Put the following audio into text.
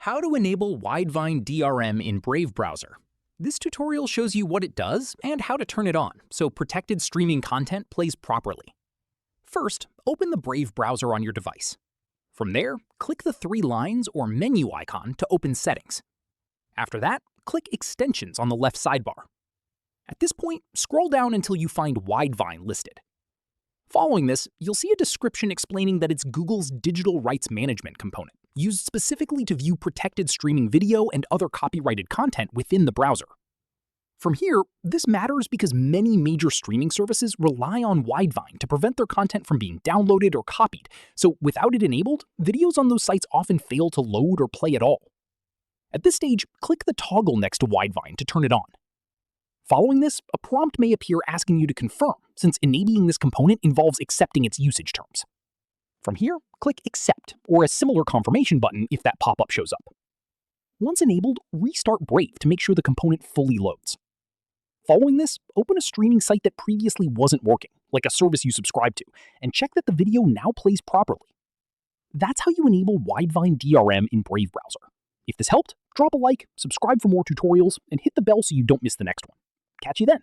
How to enable Widevine DRM in Brave browser. This tutorial shows you what it does and how to turn it on, so protected streaming content plays properly. First, open the Brave browser on your device. From there, click the three lines or menu icon to open Settings. After that, click Extensions on the left sidebar. At this point, scroll down until you find Widevine listed. Following this, you'll see a description explaining that it's Google's digital rights management component, used specifically to view protected streaming video and other copyrighted content within the browser. From here, this matters because many major streaming services rely on Widevine to prevent their content from being downloaded or copied, so without it enabled, videos on those sites often fail to load or play at all. At this stage, click the toggle next to Widevine to turn it on. Following this, a prompt may appear asking you to confirm, since enabling this component involves accepting its usage terms. From here, click Accept, or a similar confirmation button if that pop-up shows up. Once enabled, restart Brave to make sure the component fully loads. Following this, open a streaming site that previously wasn't working, like a service you subscribe to, and check that the video now plays properly. That's how you enable Widevine DRM in Brave browser. If this helped, drop a like, subscribe for more tutorials, and hit the bell so you don't miss the next one. Catch you then.